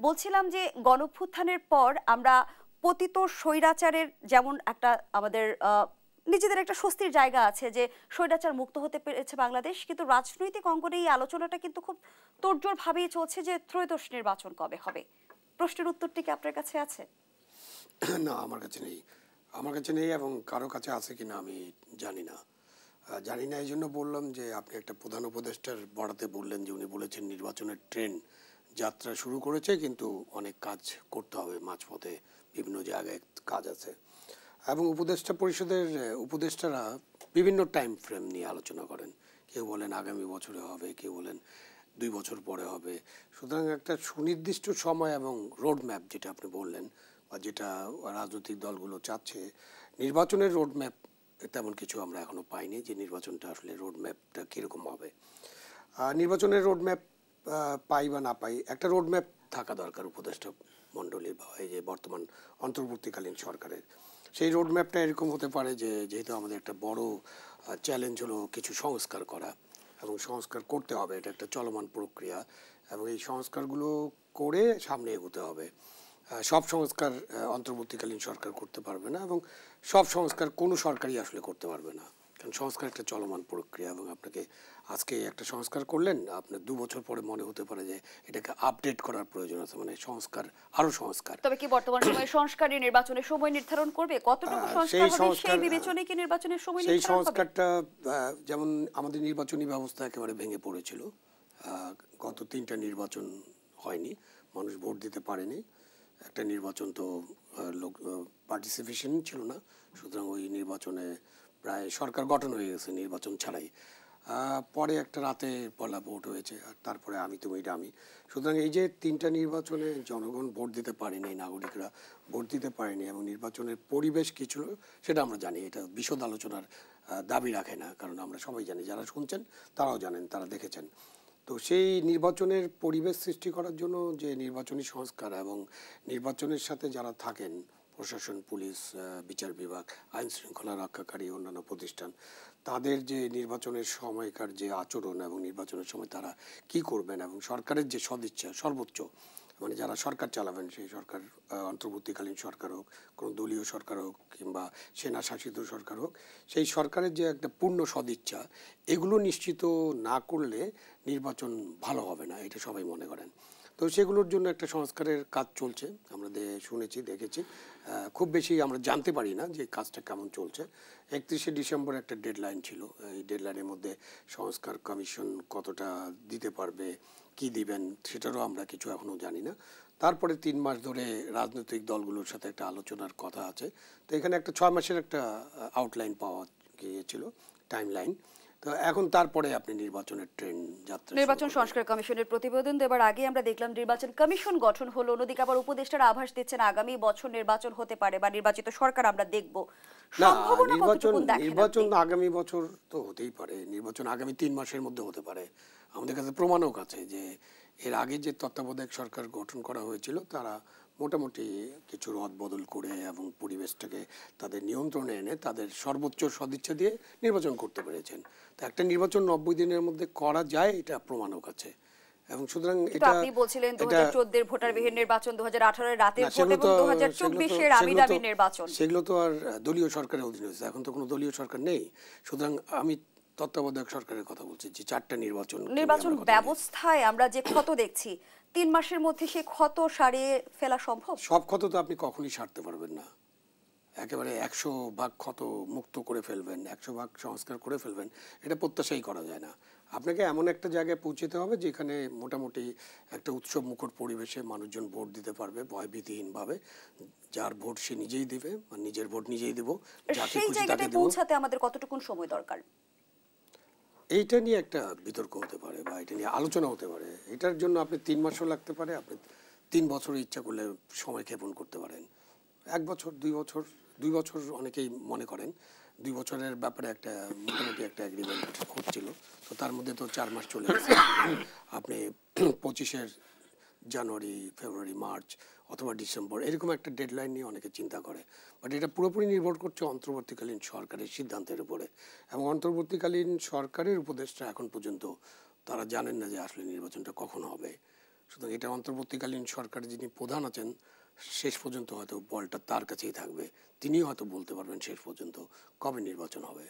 বলছিলাম যে গণঅভ্যুত্থানের পর আমরা পতিত স্বৈরাচারের যেমন একটা আমাদের নিজেদের একটা স্বস্তির জায়গা আছে যে স্বৈরাচার মুক্ত হতে পেরেছে বাংলাদেশ, কিন্তু রাজনৈতিক অঙ্গনে এই আলোচনাটা কিন্তু খুব তোড়জোড় ভাবেই চলছে যে ত্রয়োদশ নির্বাচন কবে হবে। প্রশ্নের উত্তরটি কি আপনার কাছে আছে? না, আমার কাছে নেই। আমার কাছে নেই এবং কারো কাছে আছে কিনা আমি জানি না। জানি না এই জন্য বললাম যে আপনি একটা প্রধান উপদেষ্টার বরাতে বললেন যে উনি বলেছেন নির্বাচনের ট্রেন যাত্রা শুরু করেছে, কিন্তু অনেক কাজ করতে হবে, মাঝপথে বিভিন্ন জায়গায় কাজ আছে। এবং উপদেষ্টা পরিষদের উপদেষ্টারা বিভিন্ন টাইম ফ্রেম নিয়ে আলোচনা করেন। কেউ বলেন আগামী বছরে হবে, কেউ বলেন 2 বছর পরে হবে। সুতরাং একটা সুনির্দিষ্ট সময় এবং রোড ম্যাপ যেটা আপনি বললেন বা যেটা রাজনৈতিক দলগুলো চাচ্ছে, নির্বাচনের রোড ম্যাপ তেমন কিছু আমরা এখনো পাইনি যে নির্বাচনটা আসলে রোড ম্যাপটা কীরকম হবে। নির্বাচনের রোড ম্যাপ পাই বা না পাই, একটা রোড ম্যাপ থাকা দরকার উপদেষ্টা মণ্ডলীর বা এই যে বর্তমান অন্তর্বর্তীকালীন সরকারের। সেই রোড ম্যাপটা এরকম হতে পারে যে যেহেতু আমাদের একটা বড় চ্যালেঞ্জ হলো কিছু সংস্কার করা, এবং সংস্কার করতে হবে, এটা একটা চলমান প্রক্রিয়া, এবং এই সংস্কারগুলো করে সামনে এগোতে হবে। সব সংস্কার অন্তর্বর্তীকালীন সরকার করতে পারবে না, এবং সব সংস্কার কোনো সরকারই আসলে করতে পারবে না, কারণ সংস্কার একটা চলমান প্রক্রিয়া। এবং আপনাকে আজকে একটা সংস্কার করলেন, আপনার 2 বছর পরে মনে হতে পারে যে এটাকে আপডেট করার প্রয়োজন আছে, মানে সংস্কার আরো সংস্কার। তবে কি বর্তমান সময়ে সংস্কারই নির্বাচনের সময় নির্ধারণ করবে? কতটুকু সংস্কার হবে সেই বিবেচনায় কি নির্বাচনের সময় নির্ধারণ হবে? সেই সংস্কারটা যেমন আমাদের নির্বাচনী ব্যবস্থা একেবারে ভেঙে পড়েছিল, গত 3টা নির্বাচন হয়নি, মানুষ ভোট দিতে পারেনি। একটা নির্বাচন তো লোক পার্টিসিপেশন ছিল না, সুতরাং ওই নির্বাচনে প্রায় সরকার গঠন হয়ে গেছে নির্বাচন ছাড়াই। পরে একটা রাতে পলা ভোট হয়েছে, আর তারপরে আমি তুমি ডামি। সুতরাং এই যে 3টা নির্বাচনে জনগণ ভোট দিতে পারেনি, নাগরিকরা ভোট দিতে পারেনি, এবং নির্বাচনের পরিবেশ কী ছিল সেটা আমরা জানি। এটা বিশদ আলোচনার দাবি রাখে না, কারণ আমরা সবাই জানি, যারা শুনছেন তারাও জানেন, তারা দেখেছেন। তো সেই নির্বাচনের পরিবেশ সৃষ্টি করার জন্য যে নির্বাচনী সংস্কার এবং নির্বাচনের সাথে যারা থাকেন, প্রশাসন, পুলিশ, বিচার বিভাগ, আইন শৃঙ্খলা রক্ষাকারী অন্যান্য প্রতিষ্ঠান, তাদের যে নির্বাচনের সময়কার যে আচরণ এবং নির্বাচনের সময় তারা কি করবেন, এবং সরকারের যে সদিচ্ছা সর্বোচ্চ, মানে যারা সরকার চালাবেন, সেই সরকার অন্তর্বর্তীকালীন সরকার হোক, কোনো দলীয় সরকার হোক, কিংবা সেনা শাসিত সরকার হোক, সেই সরকারের যে একটা পূর্ণ সদিচ্ছা, এগুলো নিশ্চিত না করলে নির্বাচন ভালো হবে না, এটা সবাই মনে করেন। তো সেগুলোর জন্য একটা সংস্কারের কাজ চলছে, আমরা শুনেছি, দেখেছি। খুব বেশি আমরা জানতে পারি না যে কাজটা কেমন চলছে। 31শে ডিসেম্বর একটা ডেডলাইন ছিল, এই ডেডলাইনের মধ্যে সংস্কার কমিশন কতটা দিতে পারবে, কি দিবেন সেটারও আমরা কিছু এখনও জানি না। তারপরে 3 মাস ধরে রাজনৈতিক দলগুলোর সাথে একটা আলোচনার কথা আছে। তো এখানে একটা 6 মাসের একটা আউটলাইন পাওয়া গিয়েছিল, টাইম লাইন। তো এখন তারপরে আপনি নির্বাচনের ট্রেন যাত্রা, নির্বাচন সংস্কার কমিশনের প্রতিবেদন দেবার আগে আমরা দেখলাম নির্বাচন কমিশন গঠন হলো, অন্যদিকে আবার উপদেষ্টারা আভাস দিচ্ছেন আগামী বছর নির্বাচন হতে পারে বা নির্বাচিত সরকার আমরা দেখব। সম্ভাবনা কতটুকু দেখেন? নির্বাচন আগামী বছর তো হতেই পারে, নির্বাচন আগামী 3 মাসের মধ্যে হতে পারে। আমাদের কাছে প্রমাণও আছে যে এর আগে যে তত্ত্বাবধায়ক সরকার গঠন করা হয়েছিল, তারা মোটামুটি কিছু রদ বদল করে এবং পরিবেশটাকে তাদের নিয়ন্ত্রণে এনে তাদের সর্বোচ্চ সদিচ্ছা দিয়ে নির্বাচন করতে পেরেছেন। তো একটা নির্বাচন 90 দিনের মধ্যে করা যায়, এটা প্রমাণও আছে। এবং সুতরাং এটা আপনি বলছিলেন 2014 এর ভোটারবিহীন নির্বাচন, 2018 এর রাতের ভোট এবং 2024 এর আবিদাবি নির্বাচন, সেগুলো তো আর দলীয় সরকারের অধীনে হয়েছে, এখন তো কোনো দলীয় সরকার নেই। সুতরাং আমি তত্ত্বাবধায়ক সরকারের কথা বলছি, যে 4টা নির্বাচন ব্যবস্থায় আমরা যে ক্ষত দেখছি, 3 মাসের মধ্যে সেই ক্ষত সারিয়ে ফেলা সম্ভব? সব ক্ষত তো আপনি কখনোই সারতে পারবেন না। একেবারে 100% ক্ষত মুক্ত করে ফেলবেন, 100% সংস্কার করে ফেলবেন, এটা প্রত্যাশাই করা যায় না। আপনাকে এমন একটা জায়গায় পৌঁছতে হবে যেখানে মোটামুটি একটা উৎসব মুখর পরিবেশে মানুষজন ভোট দিতে পারবে ভয়ভীতিহীনভাবে। যার ভোট সে নিজেই দিবে, নিজের ভোট নিজেই দেব, যাকে খুশি তাকে দেব। পৌঁছাতে আমাদের কতটুকু সময় দরকার? এইটা নিয়ে একটা বিতর্ক হতে পারে বা এটা নিয়ে আলোচনা হতে পারে। এটার জন্য আপনি 3 মাসও লাগতে পারে, আপনি 3 বছর ইচ্ছা করলে সময় ক্ষেপণ করতে পারেন। 1 বছর, 2 বছর অনেকেই মনে করেন। 2 বছরের ব্যাপারে একটা মোটামুটি একটা এগ্রিমেন্ট হচ্ছিল, তো তার মধ্যে তো 4 মাস চলে গেছে। আপনি 25 জানুয়ারি, ফেব্রুয়ারি, মার্চ অথবা ডিসেম্বর এরকম একটা ডেডলাইন নিয়ে অনেকে চিন্তা করে, বাট এটা পুরোপুরি নির্ভর করছে অন্তর্বর্তীকালীন সরকারের সিদ্ধান্তের উপরে। এবং অন্তর্বর্তীকালীন সরকারের উপদেষ্টা এখন পর্যন্ত তারা জানেন না যে আসলে নির্বাচনটা কখন হবে। সুতরাং এটা অন্তর্বর্তীকালীন সরকার যিনি প্রধান আছেন শেষ পর্যন্ত হয়তো বলটা তার কাছেই থাকবে, তিনিও হয়তো বলতে পারবেন শেষ পর্যন্ত কবে নির্বাচন হবে।